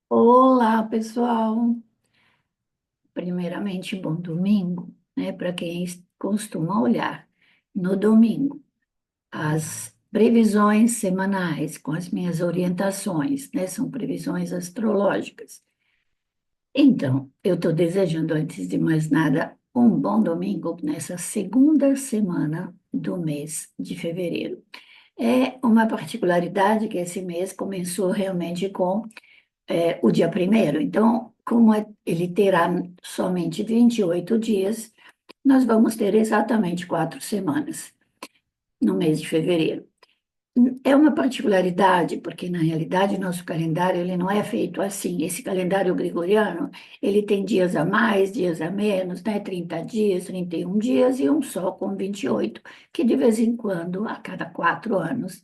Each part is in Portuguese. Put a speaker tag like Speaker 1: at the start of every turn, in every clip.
Speaker 1: Olá, pessoal. Primeiramente, bom domingo, né? Para quem costuma olhar no domingo as previsões semanais com as minhas orientações, né? São previsões astrológicas. Então, eu estou desejando, antes de mais nada, um bom domingo nessa segunda semana do mês de fevereiro. É uma particularidade que esse mês começou realmente com o dia primeiro. Então, como ele terá somente 28 dias, nós vamos ter exatamente 4 semanas no mês de fevereiro. É uma particularidade, porque na realidade nosso calendário ele não é feito assim. Esse calendário gregoriano, ele tem dias a mais, dias a menos, né? 30 dias, 31 dias e um só com 28, que de vez em quando, a cada 4 anos,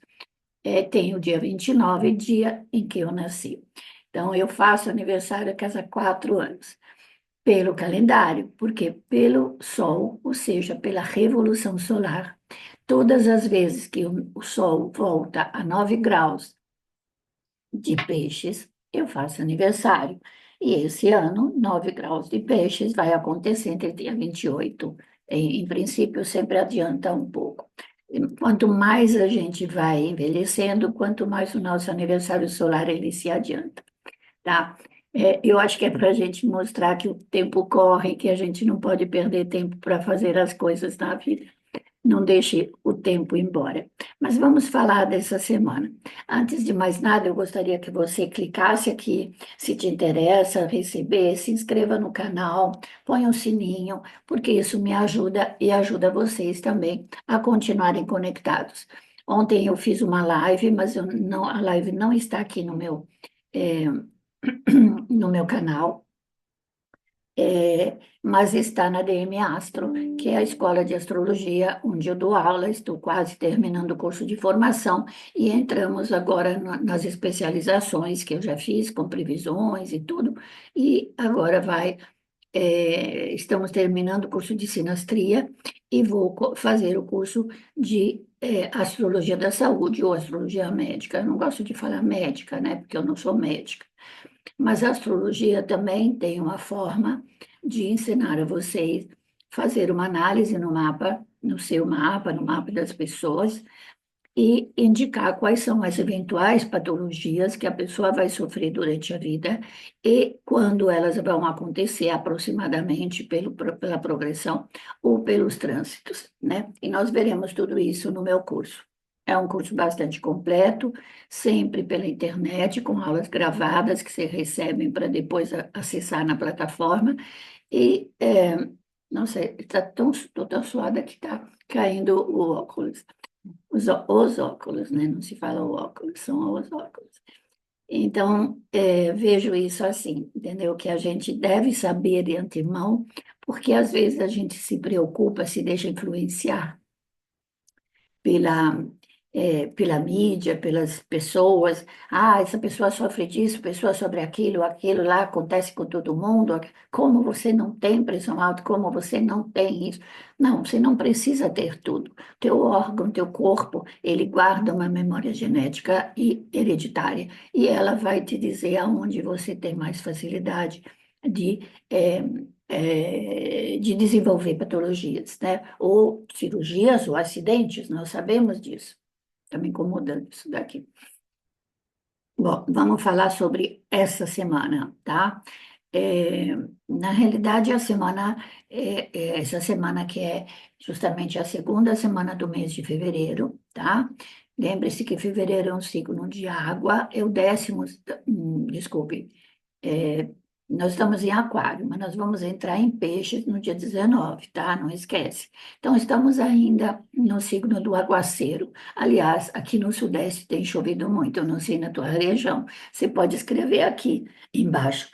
Speaker 1: tem o dia 29, dia em que eu nasci. Então, eu faço aniversário a cada 4 anos, pelo calendário, porque pelo Sol, ou seja, pela revolução solar, todas as vezes que o Sol volta a 9 graus de peixes, eu faço aniversário. E esse ano, 9 graus de peixes vai acontecer entre dia 28. Em princípio, sempre adianta um pouco. Quanto mais a gente vai envelhecendo, quanto mais o nosso aniversário solar ele se adianta, tá? Eu acho que é para a gente mostrar que o tempo corre, que a gente não pode perder tempo para fazer as coisas na vida. Não deixe o tempo embora. Mas vamos falar dessa semana. Antes de mais nada, eu gostaria que você clicasse aqui, se te interessa receber, se inscreva no canal, põe um sininho, porque isso me ajuda e ajuda vocês também a continuarem conectados. Ontem eu fiz uma live, mas a live não está aqui eh, no meu canal, mas está na DM Astro, que é a escola de astrologia onde eu dou aula. Estou quase terminando o curso de formação e entramos agora nas especializações que eu já fiz, com previsões e tudo, e agora estamos terminando o curso de sinastria e vou fazer o curso de astrologia da saúde ou astrologia médica. Eu não gosto de falar médica, né, porque eu não sou médica. Mas a astrologia também tem uma forma de ensinar a vocês fazer uma análise no mapa, no seu mapa, no mapa das pessoas, e indicar quais são as eventuais patologias que a pessoa vai sofrer durante a vida e quando elas vão acontecer aproximadamente pela progressão ou pelos trânsitos, né? E nós veremos tudo isso no meu curso. É um curso bastante completo, sempre pela internet, com aulas gravadas que você recebem para depois acessar na plataforma. E, não sei, estou tão suada que está caindo o óculos. Os óculos, né? Não se fala o óculos, são os óculos. Então, vejo isso assim, entendeu? Que a gente deve saber de antemão, porque às vezes a gente se preocupa, se deixa influenciar pela, pela mídia, pelas pessoas. Ah, essa pessoa sofre disso, pessoa sobre aquilo, aquilo lá acontece com todo mundo. Como você não tem pressão alta, como você não tem isso? Não, você não precisa ter tudo. Teu órgão, teu corpo, ele guarda uma memória genética e hereditária, e ela vai te dizer aonde você tem mais facilidade de eh, de desenvolver patologias, né? Ou cirurgias ou acidentes, nós sabemos disso. Está me incomodando isso daqui. Bom, vamos falar sobre essa semana, tá? É, na realidade, essa semana que é justamente a segunda semana do mês de fevereiro, tá? Lembre-se que fevereiro é um signo de água, é o décimo, desculpe, é, nós estamos em Aquário, mas nós vamos entrar em Peixes no dia 19, tá? Não esquece. Então, estamos ainda no signo do aguaceiro. Aliás, aqui no Sudeste tem chovido muito, eu não sei na tua região. Você pode escrever aqui embaixo.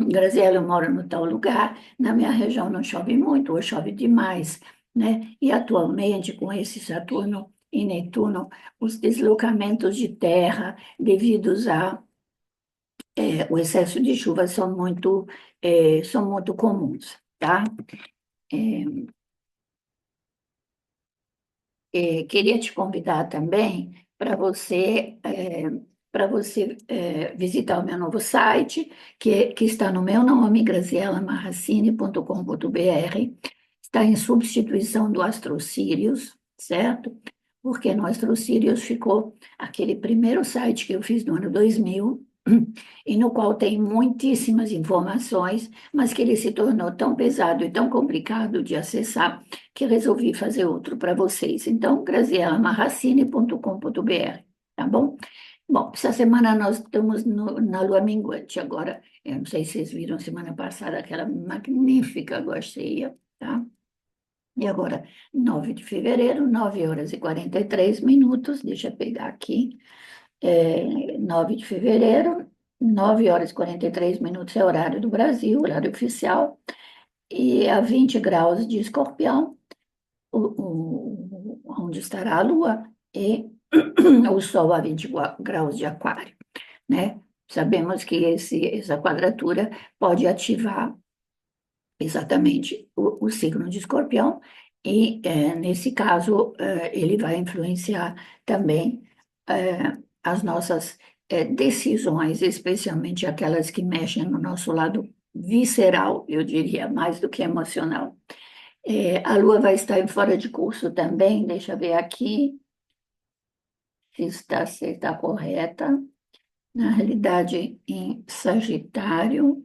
Speaker 1: Graziela, eu moro no tal lugar, na minha região não chove muito, ou chove demais, né? E atualmente, com esse Saturno e Netuno, os deslocamentos de terra devidos o excesso de chuva são muito comuns, tá? É, queria te convidar também para você para você visitar o meu novo site, que está no meu nome, grazielamarracini.com.br. Está em substituição do Astrocírios, certo? Porque no Astrocírios ficou aquele primeiro site que eu fiz no ano 2000, e no qual tem muitíssimas informações, mas que ele se tornou tão pesado e tão complicado de acessar que resolvi fazer outro para vocês. Então, grazielamarracini.com.br, tá bom? Bom, essa semana nós estamos na lua minguante. Agora, eu não sei se vocês viram semana passada aquela magnífica lua cheia, tá? E agora, 9 de fevereiro, 9 horas e 43 minutos, deixa eu pegar aqui, 9 de fevereiro, 9 horas e 43 minutos é horário do Brasil, horário oficial, e a 20 graus de Escorpião, onde estará a Lua, e o Sol a 20 graus de Aquário, né? Sabemos que essa quadratura pode ativar exatamente o signo de Escorpião, e nesse caso ele vai influenciar também as nossas decisões, especialmente aquelas que mexem no nosso lado visceral, eu diria, mais do que emocional. A Lua vai estar em fora de curso também, deixa eu ver aqui se está correta. Na realidade, em Sagitário,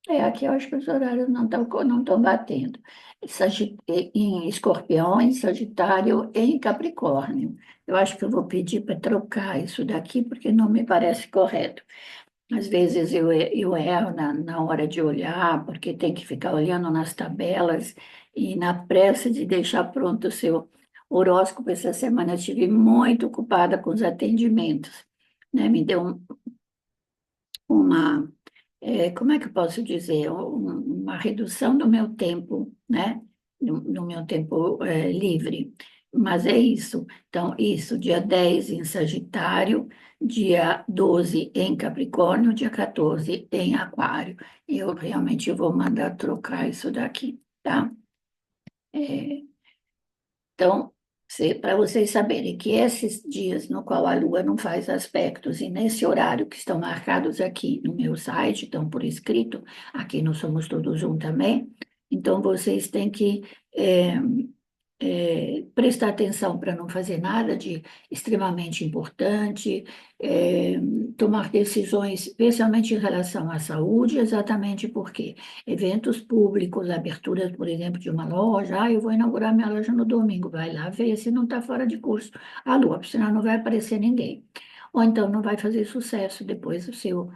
Speaker 1: aqui eu acho que os horários não estão batendo. Em Escorpião, em Sagitário, em Capricórnio. Eu acho que eu vou pedir para trocar isso daqui, porque não me parece correto. Às vezes eu erro na hora de olhar, porque tem que ficar olhando nas tabelas, e na pressa de deixar pronto o seu horóscopo, essa semana eu estive muito ocupada com os atendimentos, né? Me deu uma como é que eu posso dizer, uma redução do meu tempo, né? No meu tempo livre. Mas é isso. Então, isso, dia 10 em Sagitário, dia 12 em Capricórnio, dia 14 em Aquário. Eu realmente vou mandar trocar isso daqui, tá? É, então, para vocês saberem que esses dias no qual a Lua não faz aspectos e nesse horário que estão marcados aqui no meu site, estão por escrito, aqui no Somos Todos Um também, então vocês têm que é, prestar atenção para não fazer nada de extremamente importante, é, tomar decisões, especialmente em relação à saúde, exatamente porque eventos públicos, aberturas, por exemplo, de uma loja, eu vou inaugurar minha loja no domingo, vai lá ver se não está fora de curso a lua, senão não vai aparecer ninguém. Ou então não vai fazer sucesso depois o seu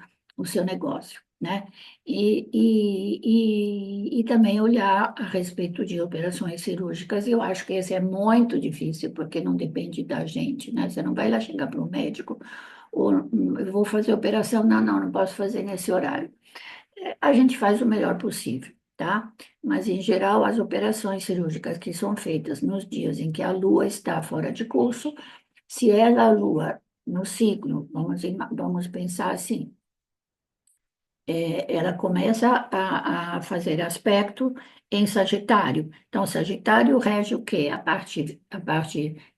Speaker 1: negócio, né? E também olhar a respeito de operações cirúrgicas. Eu acho que esse é muito difícil, porque não depende da gente, né? Você não vai lá chegar para o médico, ou eu vou fazer operação, não posso fazer nesse horário. A gente faz o melhor possível, tá? Mas, em geral, as operações cirúrgicas que são feitas nos dias em que a Lua está fora de curso, se ela, a Lua, no signo, vamos pensar assim, ela começa a fazer aspecto em Sagitário. Então, Sagitário rege o quê? A parte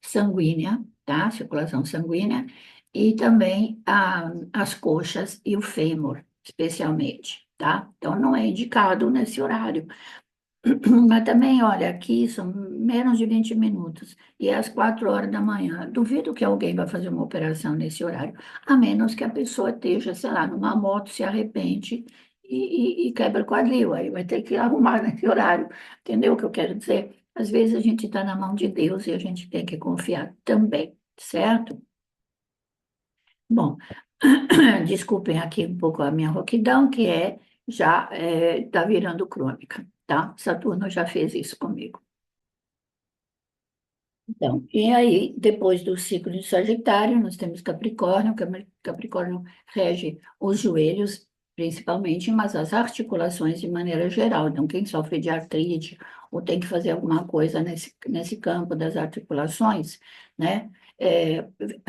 Speaker 1: sanguínea, tá? Circulação sanguínea, e também as coxas e o fêmur, especialmente, tá? Então, não é indicado nesse horário. Mas também, olha, aqui são menos de 20 minutos e é às 4 horas da manhã. Duvido que alguém vai fazer uma operação nesse horário, a menos que a pessoa esteja, sei lá, numa moto, se arrepende e quebra o quadril. Aí vai ter que arrumar nesse horário. Entendeu o que eu quero dizer? Às vezes a gente está na mão de Deus e a gente tem que confiar também, certo? Bom, desculpem aqui um pouco a minha rouquidão, que já está virando crônica, tá? Saturno já fez isso comigo. Então, e aí, depois do ciclo de Sagitário, nós temos Capricórnio, Capricórnio rege os joelhos, principalmente, mas as articulações de maneira geral. Então, quem sofre de artrite ou tem que fazer alguma coisa nesse campo das articulações, né,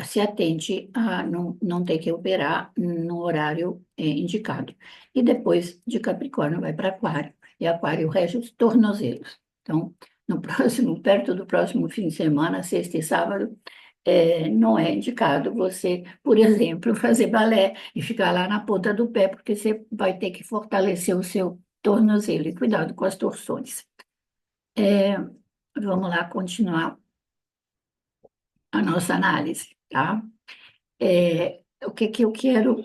Speaker 1: se atente a não ter que operar no horário indicado. E depois de Capricórnio vai para Aquário, e Aquário rege os tornozelos. Então, no próximo, perto do próximo fim de semana, sexta e sábado, não é indicado você, por exemplo, fazer balé e ficar lá na ponta do pé, porque você vai ter que fortalecer o seu tornozelo. E cuidado com as torções. É, vamos lá continuar a nossa análise, tá? O que que eu quero,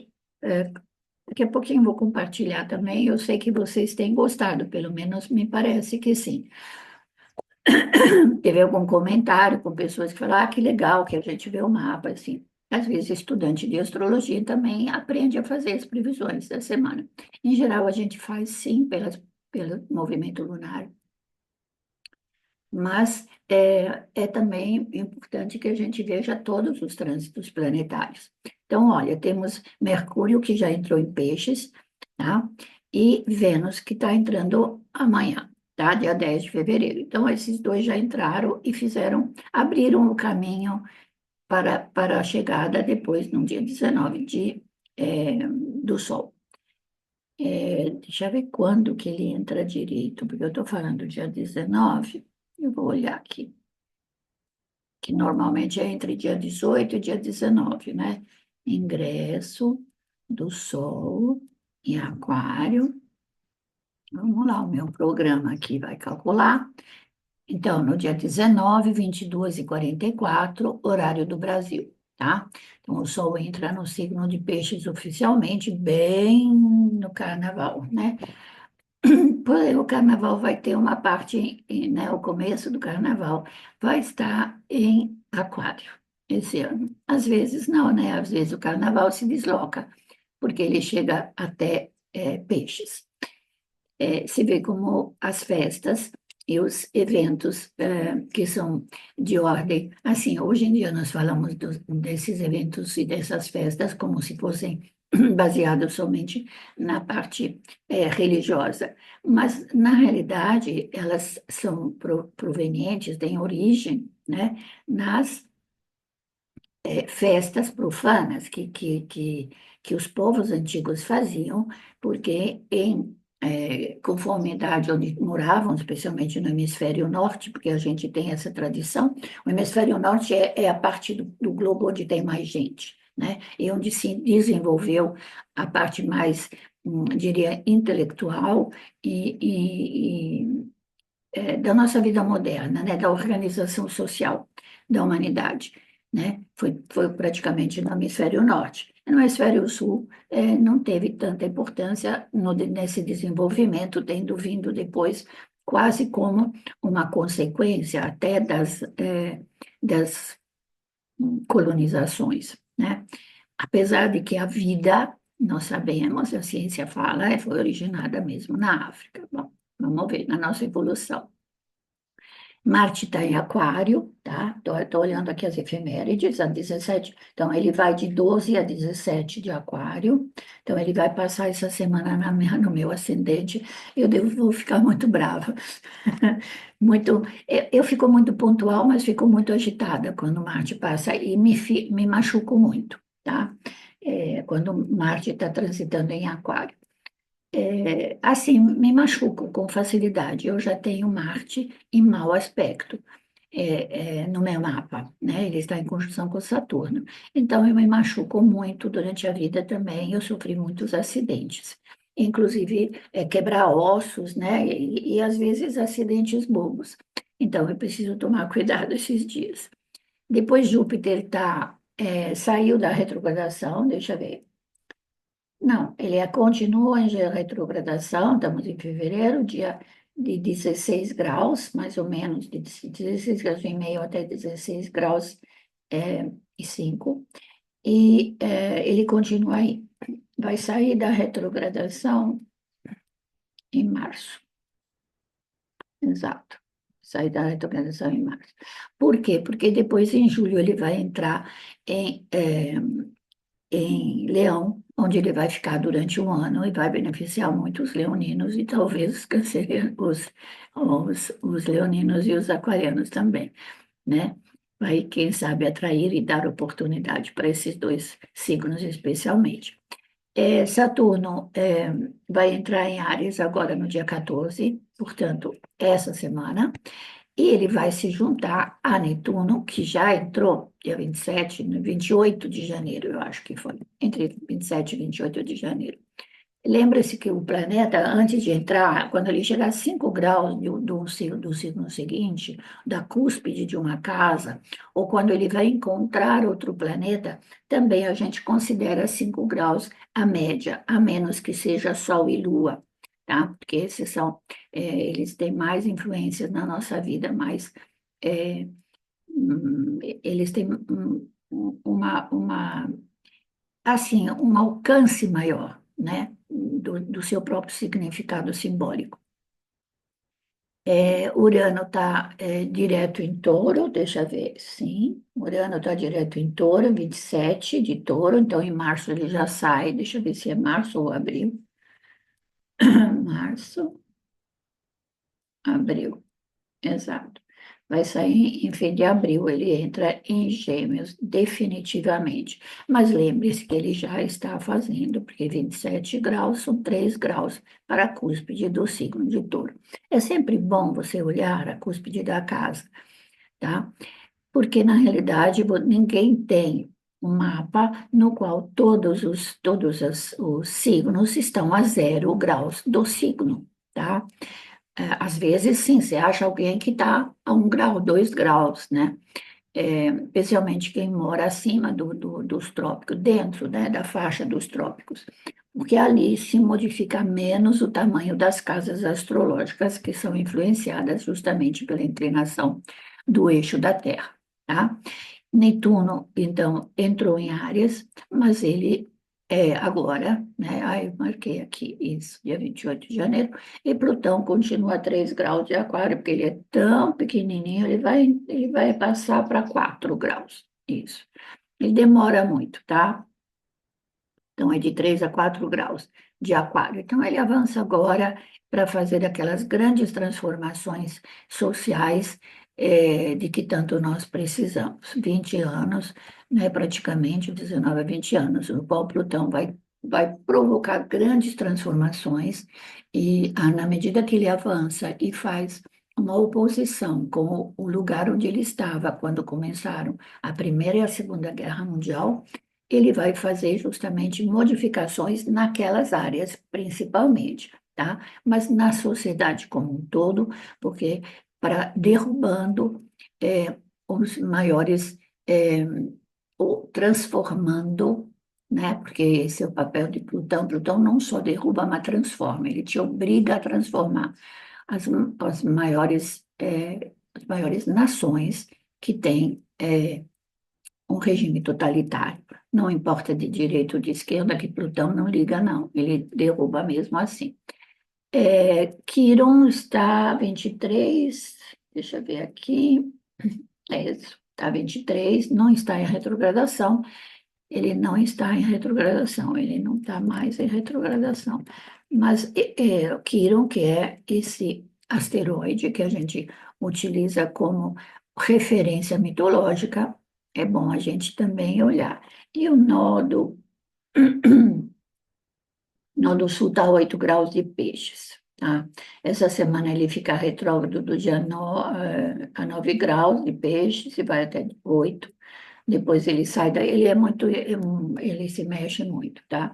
Speaker 1: daqui a pouquinho eu vou compartilhar também. Eu sei que vocês têm gostado, pelo menos me parece que sim. Teve algum comentário com pessoas que falaram, ah, que legal que a gente vê o mapa, assim. Às vezes, estudante de astrologia também aprende a fazer as previsões da semana. Em geral, a gente faz sim pelo movimento lunar, mas é também importante que a gente veja todos os trânsitos planetários. Então, olha, temos Mercúrio, que já entrou em Peixes, tá? E Vênus, que está entrando amanhã, tá? Dia 10 de fevereiro. Então, esses dois já entraram e abriram o caminho para a chegada depois, no dia 19 do Sol. Deixa eu ver quando que ele entra direito, porque eu estou falando dia 19, eu vou olhar aqui, que normalmente é entre dia 18 e dia 19, né? Ingresso do Sol em Aquário. Vamos lá, o meu programa aqui vai calcular. Então, no dia 19, 22h44, horário do Brasil, tá? Então, o Sol entra no signo de Peixes oficialmente, bem no Carnaval, né? Porém, o Carnaval vai ter uma parte, né? O começo do Carnaval vai estar em Aquário esse ano. Às vezes não, né? Às vezes o Carnaval se desloca, porque ele chega até Peixes. Se vê como as festas e os eventos que são de ordem, assim, hoje em dia nós falamos desses eventos e dessas festas como se fossem baseados somente na parte religiosa, mas na realidade elas são provenientes, têm origem, né, nas festas profanas que os povos antigos faziam, porque em conformidade onde moravam, especialmente no hemisfério norte, porque a gente tem essa tradição, o hemisfério norte é a parte do globo onde tem mais gente, né? E onde se desenvolveu a parte mais, diria, intelectual da nossa vida moderna, né, da organização social da humanidade, né? Foi praticamente no hemisfério norte. No hemisfério sul, não teve tanta importância nesse desenvolvimento, tendo vindo depois quase como uma consequência até das colonizações, né? Apesar de que a vida, nós sabemos, a ciência fala, foi originada mesmo na África. Bom, vamos ver na nossa evolução. Marte está em Aquário, tá? Estou olhando aqui as efemérides, a 17. Então, ele vai de 12 a 17 de Aquário. Então, ele vai passar essa semana no meu ascendente. Vou ficar muito brava. Muito, eu fico muito pontual, mas fico muito agitada quando Marte passa e me machuco muito, tá? Quando Marte está transitando em Aquário. Assim, me machuco com facilidade. Eu já tenho Marte em mau aspecto no meu mapa, né? Ele está em conjunção com Saturno. Então, eu me machuco muito durante a vida também. Eu sofri muitos acidentes, inclusive quebrar ossos, né? E às vezes acidentes bobos. Então, eu preciso tomar cuidado esses dias. Depois, Júpiter saiu da retrogradação, deixa eu ver. Não, ele continua em retrogradação, estamos em fevereiro, dia de 16 graus, mais ou menos, de 16 graus e meio até 16 graus e 5. Ele continua aí. Vai sair da retrogradação em março. Exato. Sair da retrogradação em março. Por quê? Porque depois, em julho, ele vai entrar em Leão, onde ele vai ficar durante um ano e vai beneficiar muitos leoninos e talvez os cancerianos, os leoninos e os aquarianos também, né? Vai, quem sabe, atrair e dar oportunidade para esses dois signos especialmente. Saturno vai entrar em Áries agora no dia 14, portanto, essa semana. E ele vai se juntar a Netuno, que já entrou dia 27, no 28 de janeiro, eu acho que foi, entre 27 e 28 de janeiro. Lembra-se que o planeta, antes de entrar, quando ele chegar a 5 graus do signo seguinte, da cúspide de uma casa, ou quando ele vai encontrar outro planeta, também a gente considera 5 graus a média, a menos que seja Sol e Lua, tá? Porque esses são, eles têm mais influências na nossa vida, mais, é, eles têm assim, um alcance maior, né, do seu próprio significado simbólico. Urano está direto em Touro, deixa eu ver, sim, Urano está direto em Touro, 27 de Touro, então em março ele já sai, deixa eu ver se é março ou abril. Março, abril. Exato. Vai sair em fim de abril, ele entra em Gêmeos, definitivamente. Mas lembre-se que ele já está fazendo, porque 27 graus são 3 graus para a cúspide do signo de Touro. É sempre bom você olhar a cúspide da casa, tá? Porque, na realidade, ninguém tem um mapa no qual todos os signos estão a 0 graus do signo, tá? Às vezes, sim, você acha alguém que está a 1 grau, 2 graus, né? Especialmente quem mora acima dos trópicos, dentro, né, da faixa dos trópicos, porque ali se modifica menos o tamanho das casas astrológicas que são influenciadas justamente pela inclinação do eixo da Terra, tá? Netuno, então, entrou em Áries, mas ele agora, né? Aí eu marquei aqui isso, dia 28 de janeiro, e Plutão continua a 3 graus de Aquário, porque ele é tão pequenininho, ele vai passar para 4 graus. Isso. Ele demora muito, tá? Então, é de 3 a 4 graus de Aquário. Então, ele avança agora para fazer aquelas grandes transformações sociais de que tanto nós precisamos. 20 anos, né, praticamente 19 a 20 anos, o qual Plutão vai provocar grandes transformações e, na medida que ele avança e faz uma oposição com o lugar onde ele estava quando começaram a Primeira e a Segunda Guerra Mundial, ele vai fazer justamente modificações naquelas áreas, principalmente, tá? Mas na sociedade como um todo, porque para derrubando os maiores, é, ou transformando, né? Porque esse é o papel de Plutão. Plutão não só derruba, mas transforma. Ele te obriga a transformar as, as maiores nações que têm um regime totalitário. Não importa de direita ou de esquerda, que Plutão não liga, não. Ele derruba mesmo assim. Quiron está 23, deixa eu ver aqui. É isso, está 23, não está em retrogradação. Ele não está em retrogradação, ele não está mais em retrogradação. Mas o Quiron, que é esse asteroide que a gente utiliza como referência mitológica, é bom a gente também olhar. E o nó do sul está a 8 graus de peixes. Tá? Essa semana ele fica retrógrado do dia a 9 graus de peixes e vai até 8. Depois ele sai daí, ele é muito, ele se mexe muito, tá?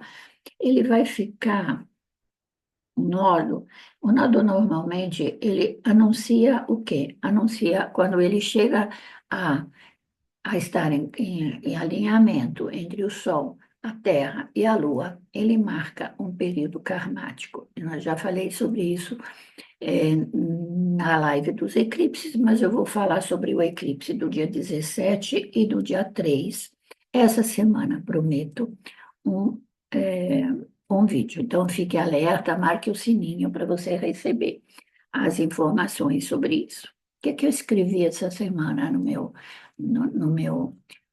Speaker 1: Ele vai ficar, o nodo, o nodo normalmente, ele anuncia o quê? Anuncia quando ele chega a, a estar em alinhamento entre o Sol, a Terra e a Lua, ele marca um período karmático. Eu já falei sobre isso na live dos eclipses, mas eu vou falar sobre o eclipse do dia 17 e do dia 3. Essa semana, prometo, um, é, um vídeo. Então, fique alerta, marque o sininho para você receber as informações sobre isso. O que é que eu escrevi essa semana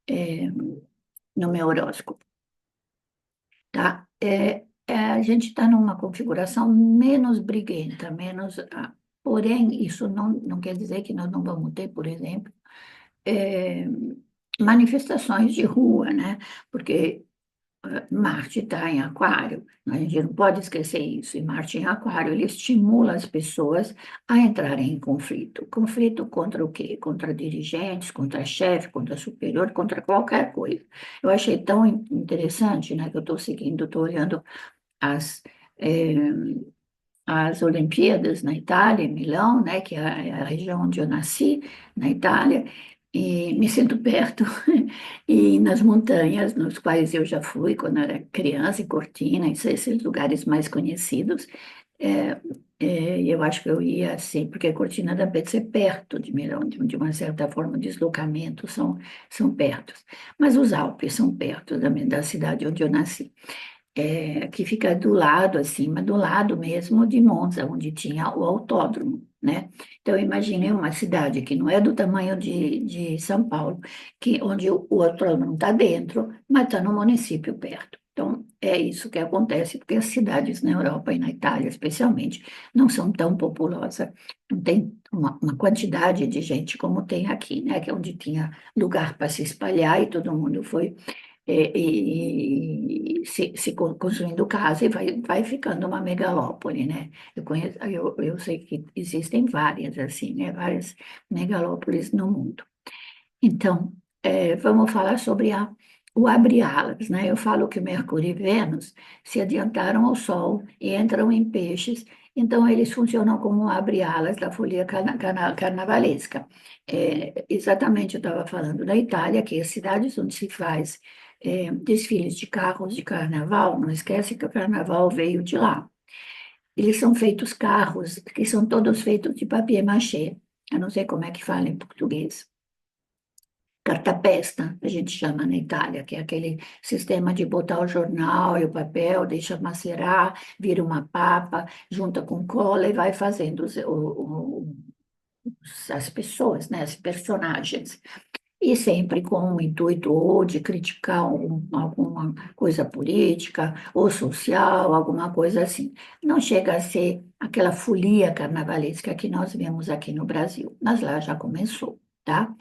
Speaker 1: é, no meu horóscopo? Tá? A gente está numa configuração menos briguenta, menos. Porém, isso não quer dizer que nós não vamos ter, por exemplo, é, manifestações de rua, né? Porque Marte está em Aquário, a gente não pode esquecer isso. E Marte em Aquário, ele estimula as pessoas a entrarem em conflito. Conflito contra o quê? Contra dirigentes, contra chefe, contra superior, contra qualquer coisa. Eu achei tão interessante, né, que eu estou seguindo, estou olhando as, eh, as Olimpíadas na Itália, em Milão, né, que é a região onde eu nasci, na Itália, e me sinto perto. E nas montanhas, nos quais eu já fui quando era criança, em Cortina, esses lugares mais conhecidos, é, eu acho que eu ia assim, porque Cortina dá para ser perto de Milão, de uma certa forma, deslocamentos são perto. Mas os Alpes são perto da cidade onde eu nasci, que fica do lado, acima do lado mesmo de Monza, onde tinha o autódromo, né? Então, imagine uma cidade que não é do tamanho de São Paulo, onde o autódromo está dentro, mas está no município perto. Então, é isso que acontece, porque as cidades na Europa e na Itália, especialmente, não são tão populosas, não tem uma quantidade de gente como tem aqui, né? Que é onde tinha lugar para se espalhar e todo mundo foi construindo casa e vai ficando uma megalópole, né? Eu sei que existem várias, assim, né? Várias megalópolis no mundo. Então, vamos falar sobre o abre-alas, né? Eu falo que Mercúrio e Vênus se adiantaram ao Sol e entram em peixes, então eles funcionam como um abre-alas da folia carnavalesca. Exatamente, eu estava falando da Itália, que as cidades onde se faz desfiles de carros de carnaval, não esquece que o carnaval veio de lá. Eles são feitos carros, que são todos feitos de papier-mâché. Eu não sei como é que fala em português. Cartapesta, a gente chama na Itália, que é aquele sistema de botar o jornal e o papel, deixa macerar, vira uma papa, junta com cola e vai fazendo as pessoas, né, os personagens. E sempre com o intuito ou de criticar alguma coisa política ou social, alguma coisa assim. Não chega a ser aquela folia carnavalesca que nós vemos aqui no Brasil, mas lá já começou, tá?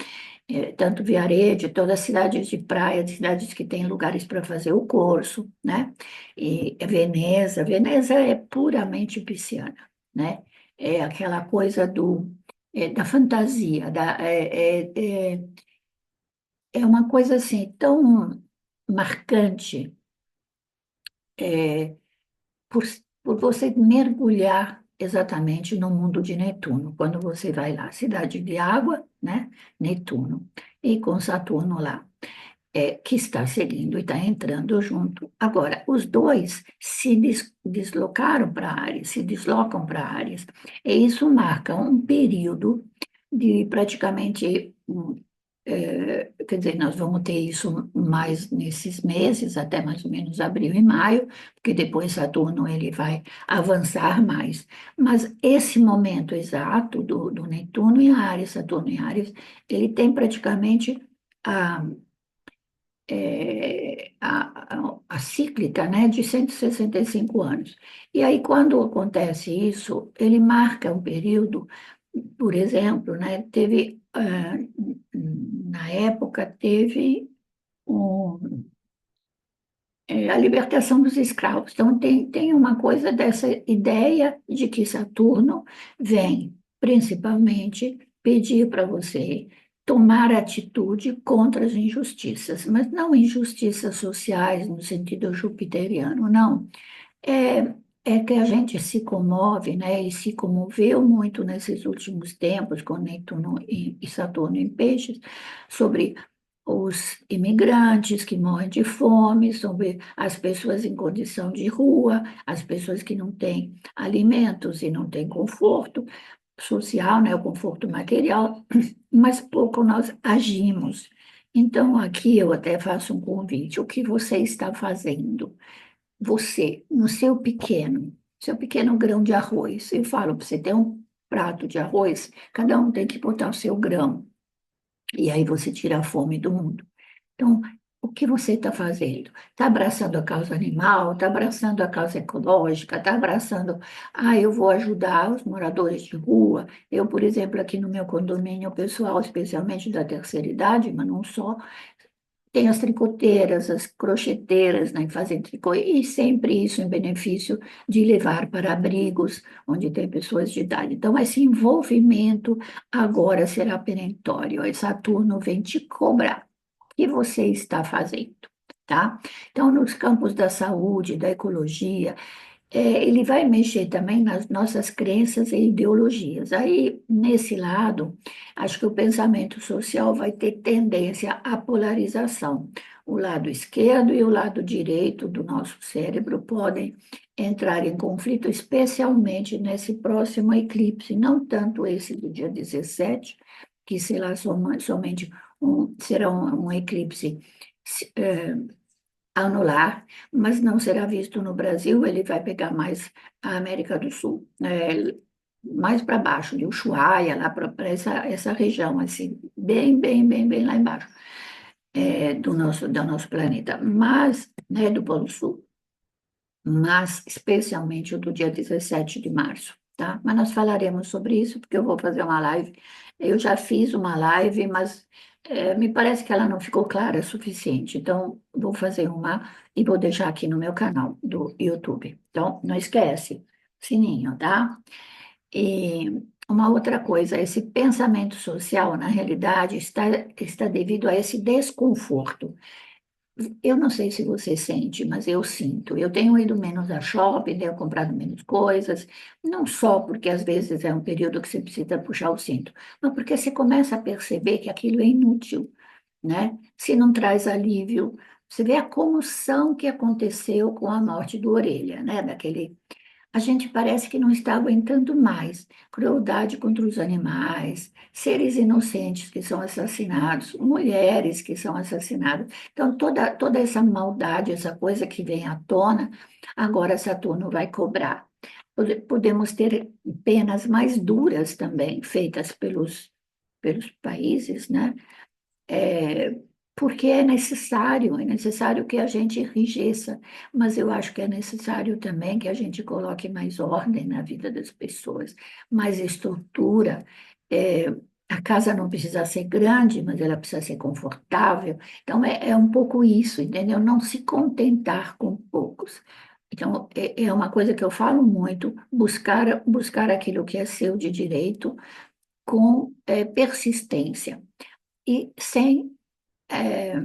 Speaker 1: Tanto Viareggio, todas as cidades de praia, de cidades que têm lugares para fazer o curso, né? E Veneza é puramente pisciana, né? É aquela coisa da fantasia, é uma coisa assim tão marcante, é, por, por você mergulhar exatamente no mundo de Netuno, quando você vai lá, cidade de água, né? Netuno, e com Saturno lá, que está seguindo e está entrando junto. Agora, os dois se deslocaram para Áries, se deslocam para Áries, e isso marca um período de praticamente quer dizer, nós vamos ter isso mais nesses meses, até mais ou menos abril e maio, porque depois Saturno ele vai avançar mais. Mas esse momento exato do Netuno em Áries, Saturno em Áries, ele tem praticamente a, a cíclica, né, de 165 anos. E aí, quando acontece isso, ele marca um período, por exemplo, né, na época, teve um, a libertação dos escravos. Então, tem uma coisa dessa ideia de que Saturno vem, principalmente, pedir para você tomar atitude contra as injustiças, mas não injustiças sociais no sentido jupiteriano, não. É, é que a gente se comove, né, e se comoveu muito nesses últimos tempos, com Netuno e Saturno em Peixes, sobre os imigrantes que morrem de fome, sobre as pessoas em condição de rua, as pessoas que não têm alimentos e não têm conforto social, né, o conforto material, mas pouco nós agimos. Então, aqui eu até faço um convite: o que você está fazendo? Você, no seu pequeno grão de arroz, eu falo para você ter um prato de arroz, cada um tem que botar o seu grão, e aí você tira a fome do mundo. Então, o que você está fazendo? Está abraçando a causa animal, está abraçando a causa ecológica, está abraçando, eu vou ajudar os moradores de rua. Eu, por exemplo, aqui no meu condomínio, o pessoal, especialmente da terceira idade, mas não só, Tem as tricoteiras, as crocheteiras, né, que fazem tricô, e sempre isso em benefício de levar para abrigos onde tem pessoas de idade. Então, esse envolvimento agora será perentório. E Saturno vem te cobrar. O que você está fazendo? Tá? Então, nos campos da saúde, da ecologia, ele vai mexer também nas nossas crenças e ideologias. Aí, nesse lado, acho que o pensamento social vai ter tendência à polarização. O lado esquerdo e o lado direito do nosso cérebro podem entrar em conflito, especialmente nesse próximo eclipse, não tanto esse do dia 17, que será somente será um eclipse anular, mas não será visto no Brasil, ele vai pegar mais a América do Sul, mais para baixo, de Ushuaia, lá para essa região, assim, bem lá embaixo, do nosso planeta, mas, né, do Polo Sul, mas especialmente o do dia 17 de março, tá? Mas nós falaremos sobre isso, porque eu vou fazer uma live. Eu já fiz uma live, mas me parece que ela não ficou clara o suficiente. Então, vou fazer uma e vou deixar aqui no meu canal do YouTube. Então, não esquece, sininho, tá? E uma outra coisa, esse pensamento social, na realidade, está devido a esse desconforto. Eu não sei se você sente, mas eu sinto. Eu tenho ido menos a shopping, tenho comprado menos coisas, não só porque às vezes é um período que você precisa puxar o cinto, mas porque você começa a perceber que aquilo é inútil, né? Se não traz alívio. Você vê a comoção que aconteceu com a morte do Orelha, né? A gente parece que não está aguentando mais. Crueldade contra os animais, seres inocentes que são assassinados, mulheres que são assassinadas. Então, toda essa maldade, essa coisa que vem à tona, agora Saturno vai cobrar. Podemos ter penas mais duras também, feitas pelos países, né? É, porque é necessário que a gente enrijeça, mas eu acho que é necessário também que a gente coloque mais ordem na vida das pessoas, mais estrutura. É, a casa não precisa ser grande, mas ela precisa ser confortável. Então, é um pouco isso, entendeu? Não se contentar com poucos. Então, é uma coisa que eu falo muito, buscar aquilo que é seu de direito com persistência e sem, é,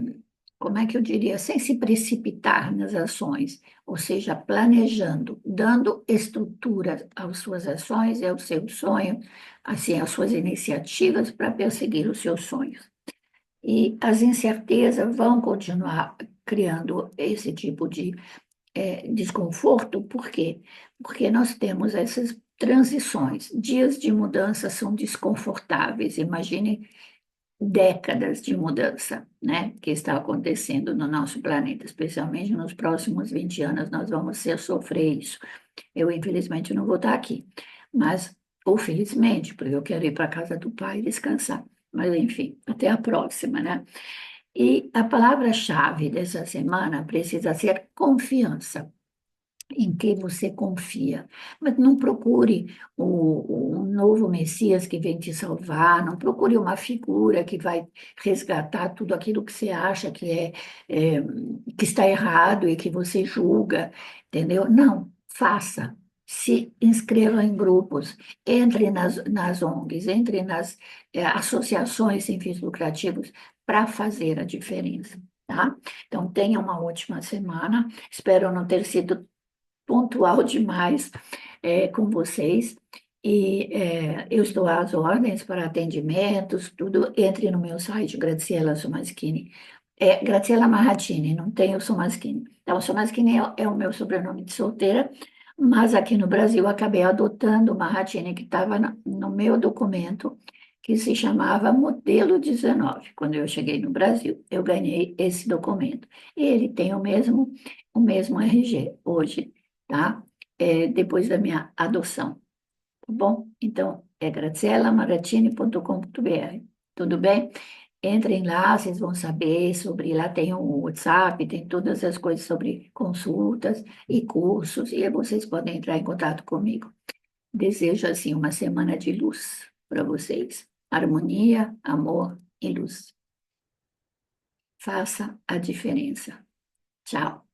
Speaker 1: como é que eu diria, sem se precipitar nas ações, ou seja, planejando, dando estrutura às suas ações e ao seu sonho, assim, às suas iniciativas para perseguir os seus sonhos. E as incertezas vão continuar criando esse tipo de desconforto, por quê? Porque nós temos essas transições. Dias de mudança são desconfortáveis. Imagine décadas de mudança, né, que está acontecendo no nosso planeta, especialmente nos próximos 20 anos, nós vamos sofrer isso. Eu, infelizmente, não vou estar aqui, mas, ou felizmente, porque eu quero ir para a casa do pai e descansar. Mas, enfim, até a próxima, né? E a palavra-chave dessa semana precisa ser confiança em quem você confia. Mas não procure o novo Messias que vem te salvar, não procure uma figura que vai resgatar tudo aquilo que você acha é, que está errado e que você julga, entendeu? Não, faça. Se inscreva em grupos, entre nas ONGs, entre nas associações sem fins lucrativos para fazer a diferença, tá? Então, tenha uma ótima semana. Espero não ter sido pontual demais com vocês. E eu estou às ordens para atendimentos, tudo. Entre no meu site, Graziella Somaschini. Graziella Marratini, não tem o Somaschini. Então, Somaschini é o meu sobrenome de solteira, mas aqui no Brasil eu acabei adotando o Marratini, que estava no meu documento, que se chamava Modelo 19. Quando eu cheguei no Brasil, eu ganhei esse documento. E ele tem o mesmo RG hoje, tá? Depois da minha adoção, tá bom? Então, é graziellamaratini.com.br, tudo bem? Entrem lá, vocês vão saber sobre, lá tem o WhatsApp, tem todas as coisas sobre consultas e cursos, e aí vocês podem entrar em contato comigo. Desejo, assim, uma semana de luz para vocês. Harmonia, amor e luz. faça a diferença. Tchau.